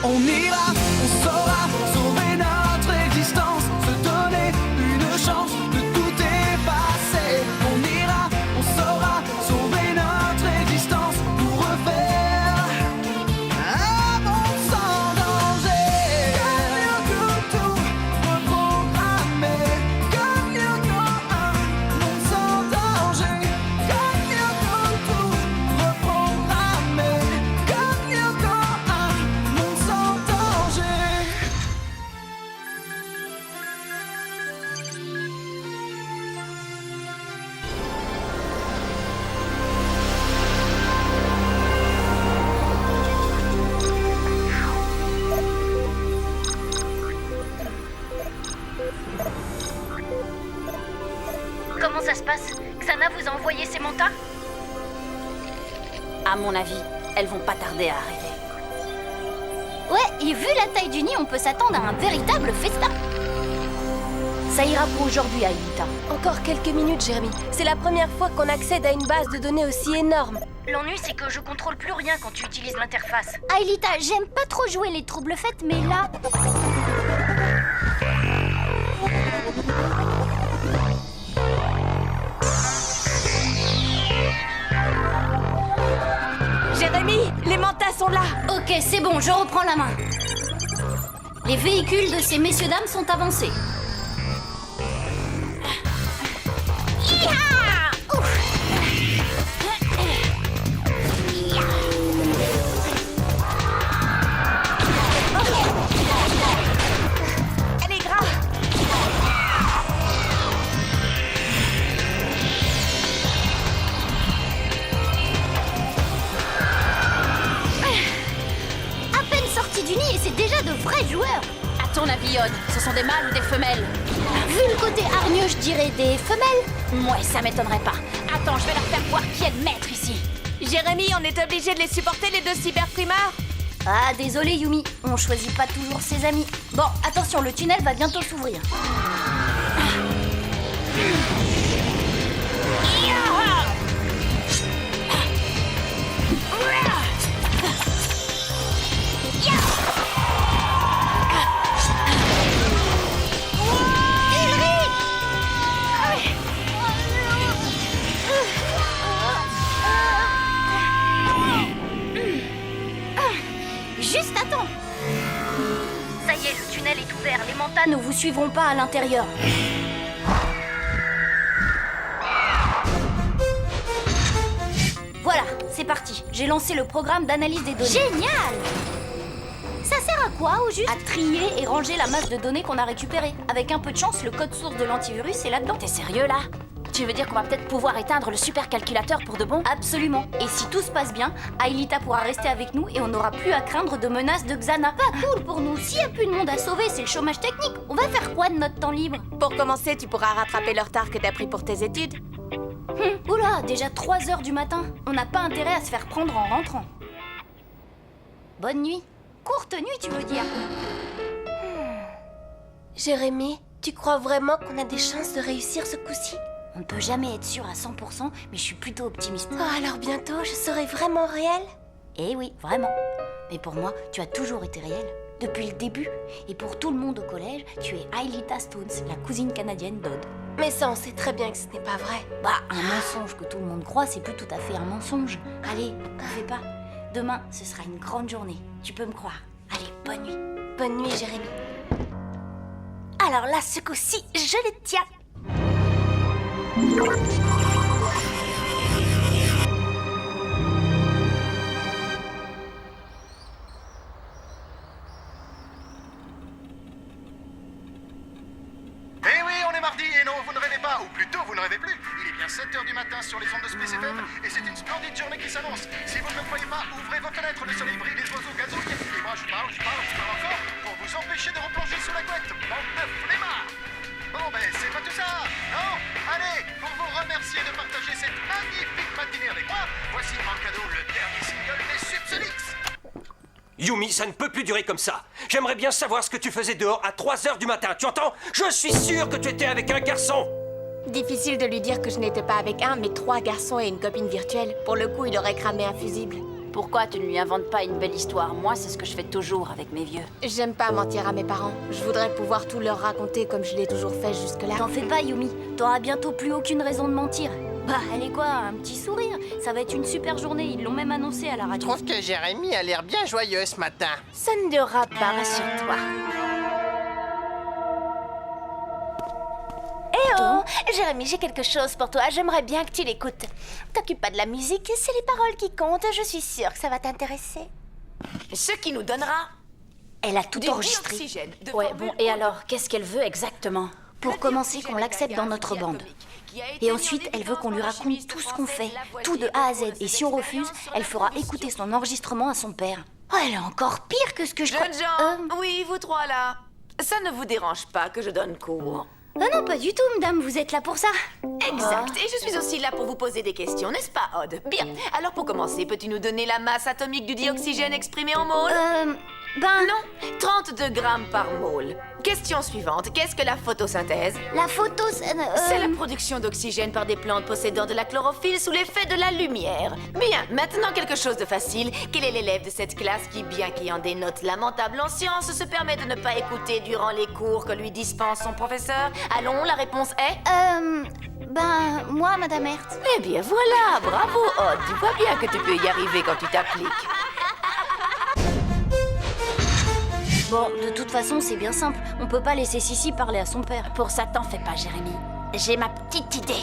On ira, on saura sauver notre existence, se donner une chance de tout effacer. On ira, on saura sauver notre existence pour refaire un monde sans danger. Comme Yoko, tout reprogrammer. Comme Yoko, un monde sans danger. Comme Yoko, tout reprogrammer. Comme Yoko, un monde sans danger. Comment ça se passe? Xana vous a envoyé ses mantas? À mon avis, elles vont pas tarder à arriver. Ouais, et vu la taille du nid, on peut s'attendre à un véritable festin. Ça ira pour aujourd'hui, Aelita. Encore quelques minutes, Jérémy. C'est la première fois qu'on accède à une base de données aussi énorme. L'ennui, c'est que je contrôle plus rien quand tu utilises l'interface. Aelita, j'aime pas trop jouer les troubles fêtes, mais là... Jérémy, les mantas sont là. Ok, c'est bon, je reprends la main. Les véhicules de ces messieurs-dames sont avancés. Hi-ha! Ouf! Elle est grave. À peine sorti du nid et c'est déjà de vrais joueurs. À ton avis, Yodd, ce sont des mâles ou des femelles? Vu le côté hargneux, je dirais des femelles. Ouais, ça m'étonnerait pas. Attends, je vais leur faire voir qui est le maître ici. Jérémy, on est obligé de les supporter, les deux cyberprimeurs. Ah, désolé Yumi, on choisit pas toujours ses amis. Bon, attention, le tunnel va bientôt s'ouvrir. Juste attends. Ça y est, le tunnel est ouvert. Les mantas ne vous suivront pas à l'intérieur. Voilà, c'est parti. J'ai lancé le programme d'analyse des données. Génial! Ça sert à quoi, au juste? À trier et ranger la masse de données qu'on a récupérée. Avec un peu de chance, le code source de l'antivirus est là-dedans. T'es sérieux là? Tu veux dire qu'on va peut-être pouvoir éteindre le supercalculateur pour de bon? Absolument. Et si tout se passe bien, Aelita pourra rester avec nous et on n'aura plus à craindre de menaces de Xana. Pas cool pour nous. S'il y a plus de monde à sauver, c'est le chômage technique. On va faire quoi de notre temps libre? Pour commencer, tu pourras rattraper le retard que t'as pris pour tes études. Oula, déjà 3 heures du matin. On n'a pas intérêt à se faire prendre en rentrant. Bonne nuit. Courte nuit, tu veux dire? Jérémy, tu crois vraiment qu'on a des chances de réussir ce coup-ci? On ne peut jamais être sûr à 100%, mais je suis plutôt optimiste. Oh, alors bientôt, je serai vraiment réelle? Eh oui, vraiment. Mais pour moi, tu as toujours été réel. Depuis le début. Et pour tout le monde au collège, tu es Aelita Stones, la cousine canadienne d'Odd. Mais ça, on sait très bien que ce n'est pas vrai. Bah, un mensonge que tout le monde croit, c'est plus tout à fait un mensonge. Allez, t'en fais pas. Demain, ce sera une grande journée. Tu peux me croire. Allez, bonne nuit. Bonne nuit, Jérémy. Alors là, ce coup-ci, je le tiens. Eh oui, on est mardi et non, vous ne rêvez pas, ou plutôt vous ne rêvez plus. Il est bien 7h du matin sur les ondes de Space FM et c'est une splendide journée qui s'annonce. Si vous ne le croyez pas, ouvrez vos fenêtres, le soleil brille, les oiseaux gazouillent. Et moi je parle encore pour vous empêcher de replonger sous la couette, bande de flemmards. Bon ben c'est pas tout ça, non? Allez, pour vous remercier de partager cette magnifique matinée avec moi, voici en cadeau le dernier single des Subsonics. Yumi, ça ne peut plus durer comme ça. J'aimerais bien savoir ce que tu faisais dehors à 3h du matin, tu entends? Je suis sûr que tu étais avec un garçon. Difficile de lui dire que je n'étais pas avec un, mais 3 garçons et une copine virtuelle. Pour le coup, il aurait cramé un fusible. Pourquoi tu ne lui inventes pas une belle histoire? Moi, c'est ce que je fais toujours avec mes vieux. J'aime pas mentir à mes parents. Je voudrais pouvoir tout leur raconter comme je l'ai toujours fait jusque-là. T'en fais pas, Yumi. T'auras bientôt plus aucune raison de mentir. Bah, elle est quoi? Un petit sourire. Ça va être une super journée. Ils l'ont même annoncé à la Je radio. trouve que Jérémy a l'air bien joyeux ce matin. Ça ne durera pas, rassure-toi. Eh oh, Jérémy, j'ai quelque chose pour toi. J'aimerais bien que tu l'écoutes. T'occupe pas de la musique, c'est les paroles qui comptent. Je suis sûre que ça va t'intéresser. Ce qui nous donnera Elle a tout du enregistré. dioxygène. de Ouais, formule bon, et alors, qu'est-ce qu'elle veut exactement? Pour commencer, qu'on l'accepte dans notre bande. Et ensuite, elle veut qu'on lui raconte tout ce qu'on fait, tout de A à Z. Et si on refuse, elle fera écouter son enregistrement à son père. Oh, elle est encore pire que ce que je crois. Jeunes gens, oui, vous trois là. Ça ne vous dérange pas que je donne cours? Ah non, pas du tout, madame. Vous êtes là pour ça. Exact. Et je suis aussi là pour vous poser des questions, n'est-ce pas, Odd? Bien. Alors pour commencer, peux-tu nous donner la masse atomique du dioxygène exprimée en mole? Ben... Non, 32 grammes par mole. Question suivante. Qu'est-ce que la photosynthèse? La photo... C'est la production d'oxygène par des plantes possédant de la chlorophylle sous l'effet de la lumière. Bien, maintenant quelque chose de facile. Quel est l'élève de cette classe qui, bien qu'ayant des notes lamentables en sciences, se permet de ne pas écouter durant les cours que lui dispense son professeur? Allons, la réponse est... Ben, moi, madame Hertz. Eh bien voilà, bravo Odd. Tu vois bien que tu peux y arriver quand tu t'appliques. Bon, de toute façon, c'est bien simple. On peut pas laisser Sissi parler à son père. Pour ça, t'en fais pas, Jérémy. J'ai ma petite idée.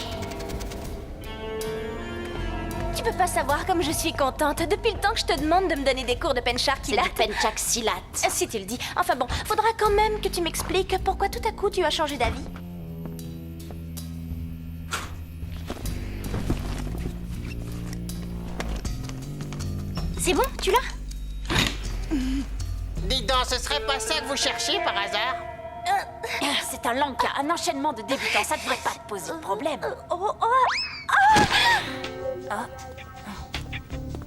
Tu peux pas savoir comme je suis contente. Depuis le temps que je te demande de me donner des cours de penchakilate. C'est du penchaxilate. Si tu le dis. Enfin bon, faudra quand même que tu m'expliques pourquoi tout à coup tu as changé d'avis. C'est bon, tu l'as? Dis donc, ce serait pas ça que vous cherchiez par hasard? C'est un lanka, un enchaînement de débutants. Ça devrait pas te poser de problème.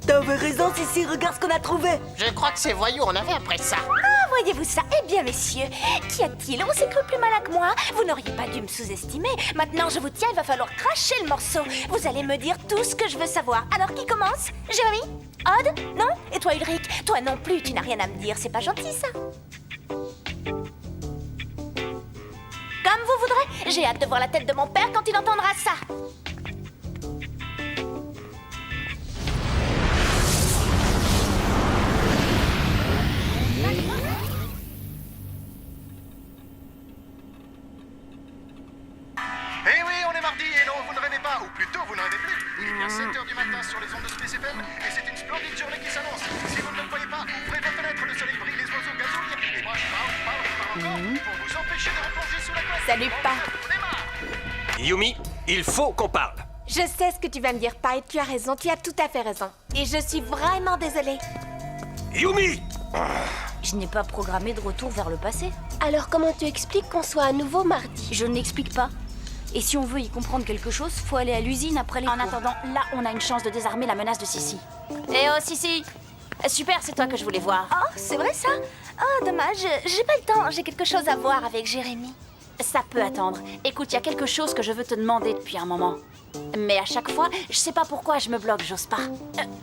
T'avais raison, Sissi, regarde ce qu'on a trouvé. Je crois que ces voyous en avaient après ça. Ah, voyez-vous ça? Eh bien, messieurs, qu'y a-t-il? On s'est cru plus malin que moi. Vous n'auriez pas dû me sous-estimer. Maintenant, je vous tiens, il va falloir cracher le morceau. Vous allez me dire tout ce que je veux savoir. Alors, qui commence? Jérémy? Odd? Non? Et toi, Ulrich? Toi non plus, tu n'as rien à me dire. C'est pas gentil, ça. Comme vous voudrez. J'ai hâte de voir la tête de mon père quand il entendra ça. Eh oui, on est mardi et non, vous ne rêvez pas, ou plutôt vous ne rêvez plus. Il est bien 7h du matin sur les ondes de Space FM et c'est une splendide journée qui s'annonce. Si vous ne le croyez pas, ouvrez vos fenêtres, le soleil brille, les oiseaux gazouillent et moi je parle encore pour vous empêcher de replonger sous la glace. Salut, Pa. On démarre. Yumi, il faut qu'on parle. Je sais ce que tu vas me dire, Pa, et tu as raison, tu as tout à fait raison. Et je suis vraiment désolée. Yumi! Je n'ai pas programmé de retour vers le passé. Alors comment tu expliques qu'on soit à nouveau mardi? Je n'explique pas. Et si on veut y comprendre quelque chose, faut aller à l'usine après les En cours. attendant, là, on a une chance de désarmer la menace de Sissi. Eh oh, Sissi! Super, c'est toi que je voulais voir. Oh, c'est vrai ça? Oh, dommage, j'ai pas le temps. J'ai quelque chose à voir avec Jérémy. Ça peut attendre. Écoute, il y a quelque chose que je veux te demander depuis un moment. Mais à chaque fois, je sais pas pourquoi je me bloque, j'ose pas.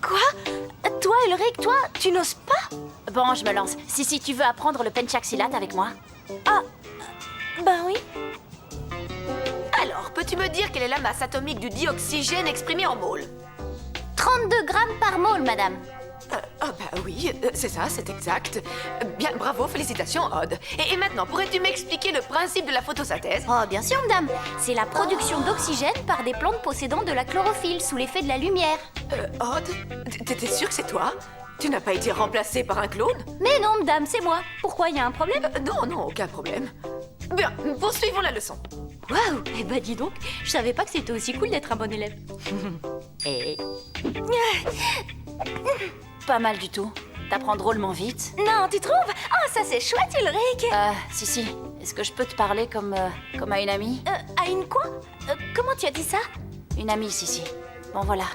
Quoi? Toi, Ulrich, toi, tu n'oses pas? Bon, je me lance. Si tu veux apprendre le penchaxilate avec moi. Ben oui. Alors, peux-tu me dire quelle est la masse atomique du dioxygène exprimée en mole? 32 grammes par mole, madame. Ah bah oui, c'est ça, c'est exact. Bien, bravo, félicitations, Odd. Et maintenant, pourrais-tu m'expliquer le principe de la photosynthèse? Oh, bien sûr, madame. C'est la production d'oxygène par des plantes possédant de la chlorophylle sous l'effet de la lumière. Odd, t'étais sûr que c'est toi? Tu n'as pas été remplacé par un clone? Mais non, madame, c'est moi. Pourquoi, il y a un problème? Non, aucun problème. Bien, poursuivons la leçon. Waouh! Eh ben dis donc, je savais pas que c'était aussi cool d'être un bon élève. Pas mal du tout. T'apprends drôlement vite. Non, tu trouves? Oh, ça c'est chouette, Ulrich. Si, est-ce que je peux te parler comme à une amie? À une quoi? Comment tu as dit ça? Une amie, si. Bon, voilà.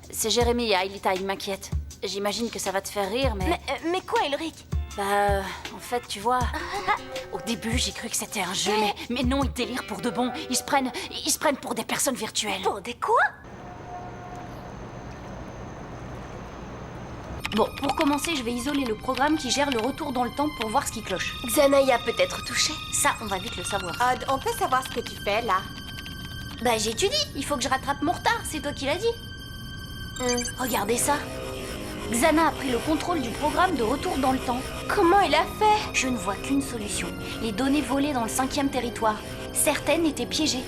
C'est Jérémy et Ailita, ils m'inquiètent. J'imagine que ça va te faire rire, mais... Mais quoi, Ulrich? En fait, tu vois... Au début, j'ai cru que c'était un jeu, mais non, ils délirent pour de bon. Ils se prennent pour des personnes virtuelles. Pour des quoi? Bon, pour commencer, je vais isoler le programme qui gère le retour dans le temps pour voir ce qui cloche. Xana y a peut-être touché. Ça, on va vite le savoir. Odd, on peut savoir ce que tu fais là? Bah, j'étudie. Il faut que je rattrape mon retard. C'est toi qui l'as dit. Regardez ça. Xana a pris le contrôle du programme de retour dans le temps. Comment il a fait? Je ne vois qu'une solution. Les données volées dans le 5e territoire. Certaines étaient piégées.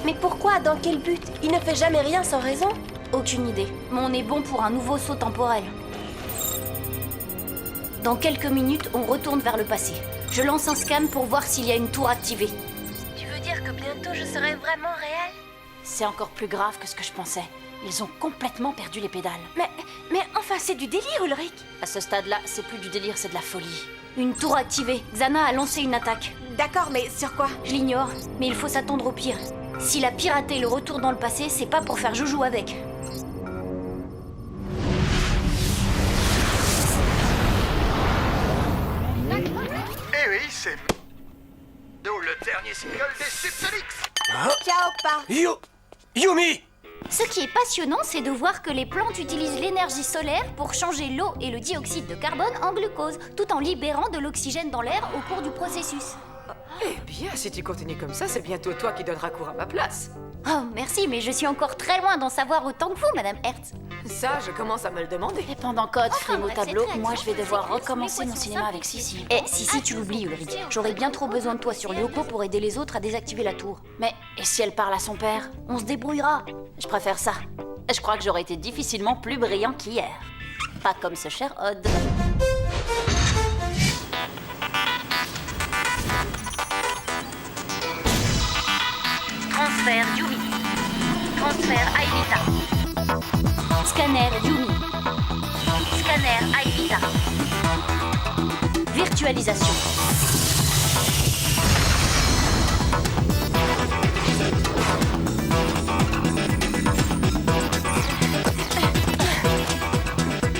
Mais pourquoi? Dans quel but? Il ne fait jamais rien sans raison. Aucune idée. Mais on est bon pour un nouveau saut temporel. Dans quelques minutes, on retourne vers le passé. Je lance un scan pour voir s'il y a une tour activée. Tu veux dire que bientôt je serai vraiment réelle? C'est encore plus grave que ce que je pensais. Ils ont complètement perdu les pédales. Mais enfin, c'est du délire, Ulrich. À ce stade-là, c'est plus du délire, c'est de la folie. Une tour activée. Xana a lancé une attaque. D'accord, mais sur quoi? Je l'ignore, mais il faut s'attendre au pire. S'il a piraté le retour dans le passé, c'est pas pour faire joujou avec. Eh oui, c'est... D'où le dernier single des Subsonics. Ciao, pas. Yumi! Ce qui est passionnant, c'est de voir que les plantes utilisent l'énergie solaire pour changer l'eau et le dioxyde de carbone en glucose, tout en libérant de l'oxygène dans l'air au cours du processus. Eh bien, si tu continues comme ça, c'est bientôt toi qui donneras cours à ma place. Oh, merci, mais je suis encore très loin d'en savoir autant que vous, Madame Hertz. Ça, je commence à me le demander. Et pendant qu'Odd frime au bref, tableau, c'est très moi je vais action, devoir c'est recommencer les mon poissons cinéma simples avec Sissi. Eh, si tu l'oublies, Ulrich. J'aurais bien trop besoin de toi sur Lyoko pour aider les autres à désactiver la tour. Mais et si elle parle à son père? On se débrouillera. Je préfère ça. Je crois que j'aurais été difficilement plus brillant qu'hier. Pas comme ce cher Odd. Transfert Yumi. Transfert Aelita. Scanner Yumi. Scanner Aelita. Virtualisation.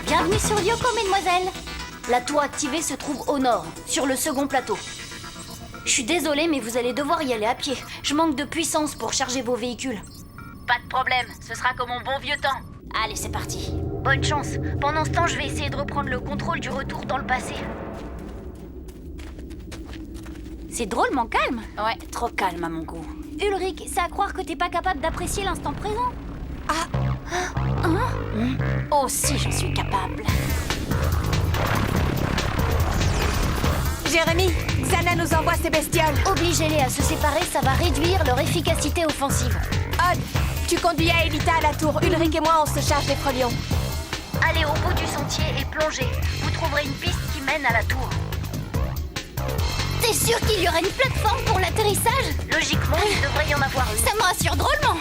Bienvenue sur Lyoko, mesdemoiselles. La tour activée se trouve au nord, sur le second plateau. Je suis désolée, mais vous allez devoir y aller à pied. Je manque de puissance pour charger vos véhicules. Pas de problème, ce sera comme mon bon vieux temps. Allez, c'est parti. Bonne chance. Pendant ce temps, je vais essayer de reprendre le contrôle du retour dans le passé. C'est drôlement calme. Ouais, trop calme à mon goût. Ulrich, c'est à croire que t'es pas capable d'apprécier l'instant présent. Oh, si j'en suis capable. Jérémy, Xana nous envoie ses bestioles. Obligez-les à se séparer, ça va réduire leur efficacité offensive. Odd, tu conduis Aelita à la tour. Ulrich et moi, on se charge des frelions. Allez au bout du sentier et plongez. Vous trouverez une piste qui mène à la tour. T'es sûr qu'il y aurait une plateforme pour l'atterrissage? Logiquement, il devrait y en avoir une. Ça me rassure drôlement.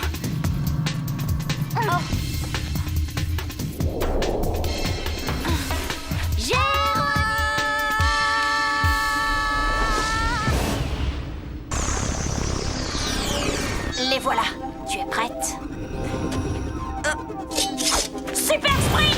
Les voilà. Tu es prête? Super sprint!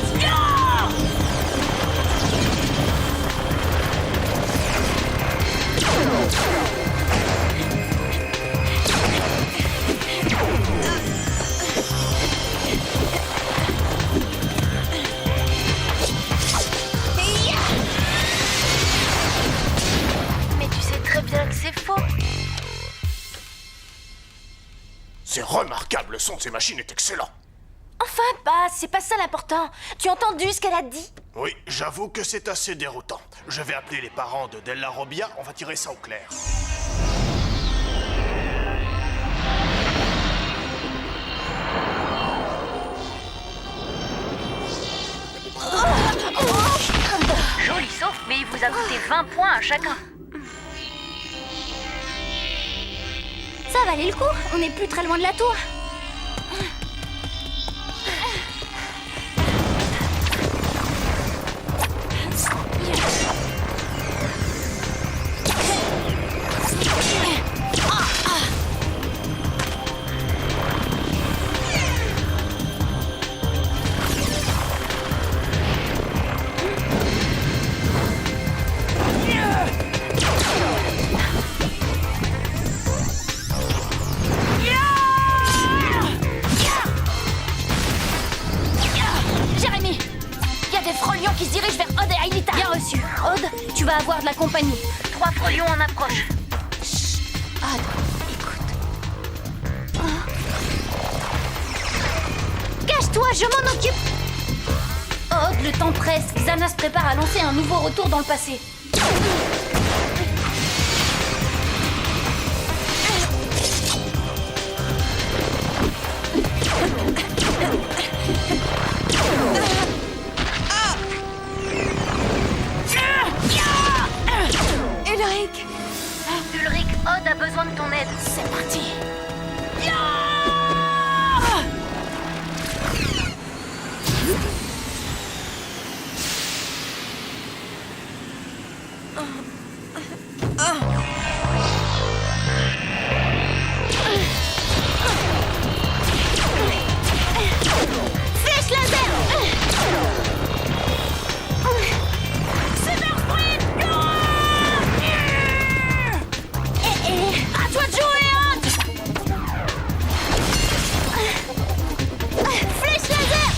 Mais tu sais très bien que c'est faux. C'est remarquable, le son de ces machines est excellent. Enfin, pas, c'est pas ça l'important. Tu as entendu ce qu'elle a dit? Oui, j'avoue que c'est assez déroutant. Je vais appeler les parents de Della Robbia, on va tirer ça au clair. Joli saut, mais il vous a coûté 20 points à chacun. Ça valait le coup, on n'est plus très loin de la tour. lion qui se dirige vers Odd et Aelita. Bien reçu. Odd, tu vas avoir de la compagnie. 3 faux lions en approche. Chut. Odd, écoute. Cache-toi, je m'en occupe. Odd, le temps presse. Xana se prépare à lancer un nouveau retour dans le passé. Ulrich, Odd a besoin de ton aide. C'est parti. Flèche laser. Super sprint. À toi de jouer, Odd. Flèche laser.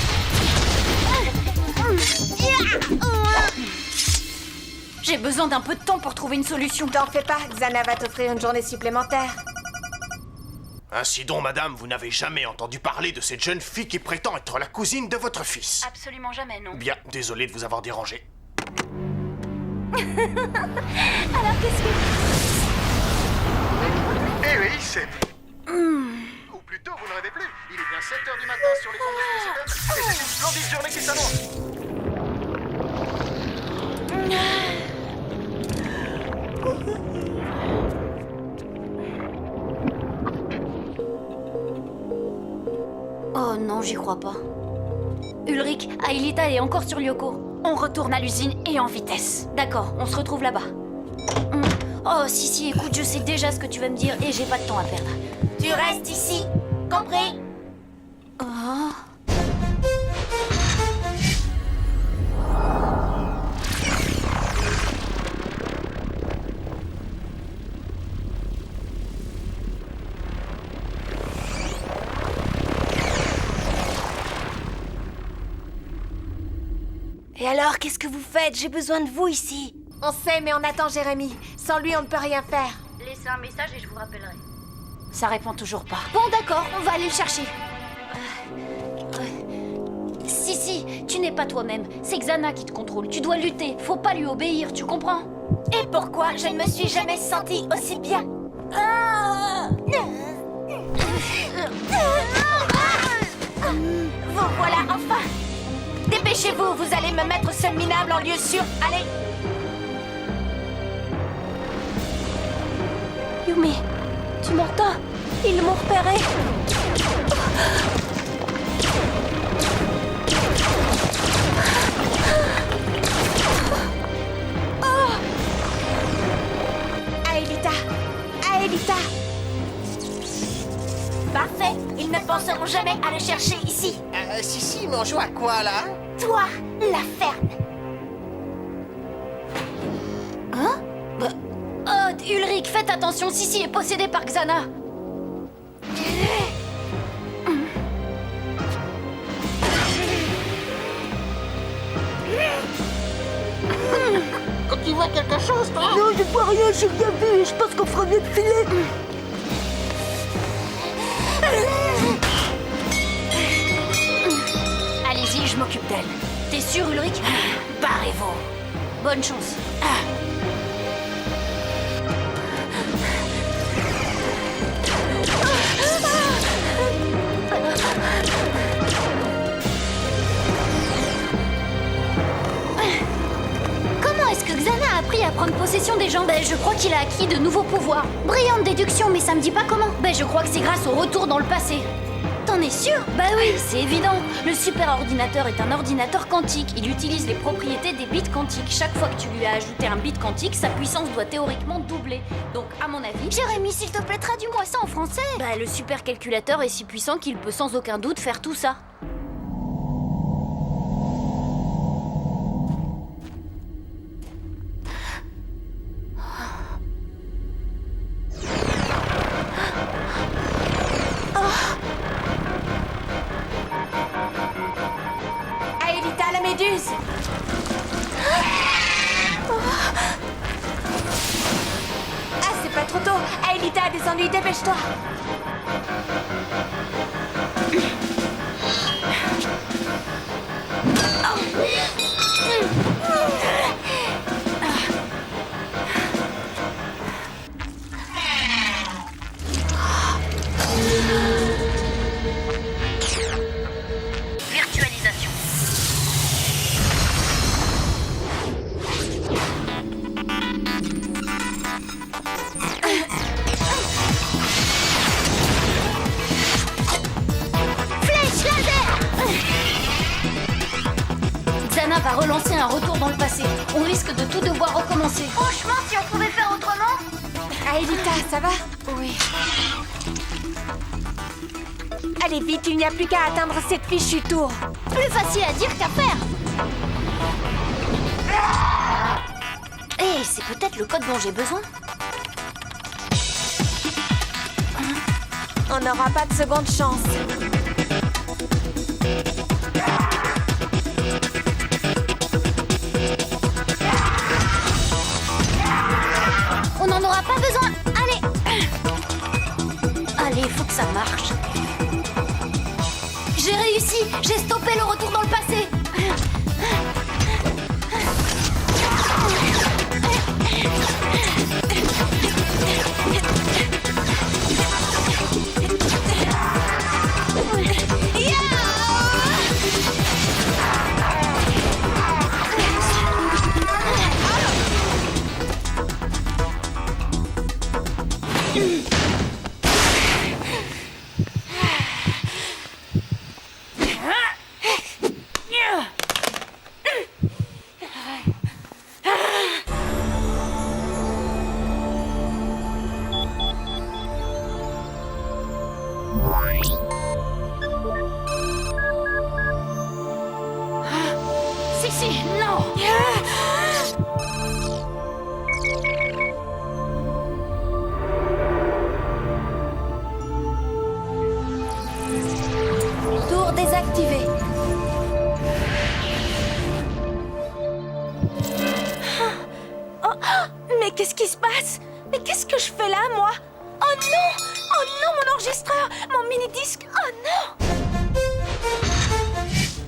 J'ai besoin d'un peu de temps pour trouver une solution. T'en fais pas, Xana va t'offrir une journée supplémentaire. Ainsi donc, madame, vous n'avez jamais entendu parler de cette jeune fille qui prétend être la cousine de votre fils. Absolument jamais, non. Bien, désolé de vous avoir dérangé. Alors qu'est-ce que... Eh oui, c'est... Ou plutôt, vous ne rêvez plus. Il est bien 7h du matin sur les ondes de Space FM, et c'est une splendide journée qui s'annonce. Oh non, j'y crois pas. Ulrich, Aelita est encore sur Lyoko. On retourne à l'usine et en vitesse. D'accord, on se retrouve là-bas. Oh, si, écoute, je sais déjà ce que tu vas me dire et j'ai pas de temps à perdre. Tu restes ici, compris? Oh. Et alors, qu'est-ce que vous faites? J'ai besoin de vous ici. On sait, mais on attend Jérémy. Sans lui, on ne peut rien faire. Laissez un message et je vous rappellerai. Ça répond toujours pas. Bon, d'accord, on va aller le chercher. Si, tu n'es pas toi-même. C'est Xana qui te contrôle. Tu dois lutter. Faut pas lui obéir, tu comprends? Et pourquoi je ne me suis jamais sentie aussi bien? Vous voilà enfin! Dépêchez-vous, vous allez me mettre seul minable en lieu sûr. Allez! Yumi, tu m'entends? Ils m'ont repéré. Aelita! Parfait! Ils ne penseront jamais à le chercher ici! Si, mais on joue à quoi, là? Toi, la ferme! Odd, Ulrich, faites attention, Sissi est possédée par Xana. Tu vois quelque chose, toi? Non, je vois rien, j'ai rien vu et je pense qu'on fera mieux de filer. Allez-y, je m'occupe d'elle. T'es sûr, Ulrich? Barrez-vous. Bonne chance. Comment est-ce que Xana a appris à prendre possession des gens? Je crois qu'il a acquis de nouveaux pouvoirs. Brillante déduction, mais ça me dit pas comment. Je crois que c'est grâce au retour dans le passé. T'en es sûr? Bah oui, c'est évident. Le super ordinateur est un ordinateur quantique. Il utilise les propriétés des bits quantiques. Chaque fois que tu lui as ajouté un bit quantique, sa puissance doit théoriquement doubler. Donc, à mon avis... Jérémy, s'il te plaît, traduis-moi ça en français. Le supercalculateur est si puissant qu'il peut sans aucun doute faire tout ça. Aelita, la méduse! ennuis, dépêche-toi. Virtualisation. Flèche laser. Xana va relancer un retour dans le passé. On risque de tout devoir recommencer. Franchement, si on pouvait faire autrement. Aelita, ça va? Oui. Allez vite, il n'y a plus qu'à atteindre cette fichue tour. Plus facile à dire qu'à faire. Hé, c'est peut-être le code dont j'ai besoin. On n'aura pas de seconde chance. On n'en aura pas besoin. Allez. Allez, faut que ça marche. J'ai réussi. J'ai stoppé le retour dans le passé. Si, non. Tour désactivée. Oh, mais qu'est-ce qui se passe? Mais qu'est-ce que je fais là, moi? Oh non! Oh non, mon enregistreur! Mon mini-disque! Oh non!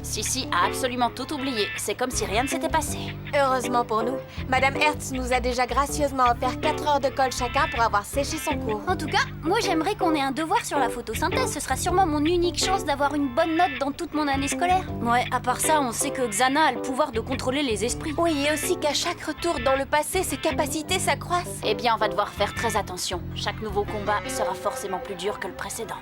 Sissi a absolument tout oublié. C'est comme si rien ne s'était passé. Heureusement pour nous, Madame Hertz nous a déjà gracieusement offert 4 heures de colle chacun pour avoir séché son cours. En tout cas, moi j'aimerais qu'on ait un devoir sur la photosynthèse. Ce sera sûrement mon unique chance d'avoir une bonne note dans toute mon année scolaire. Ouais, à part ça, on sait que Xana a le pouvoir de contrôler les esprits. Oui, et aussi qu'à chaque retour dans le passé, ses capacités s'accroissent. Eh bien, on va devoir faire très attention. Chaque nouveau combat sera forcément plus dur que le précédent.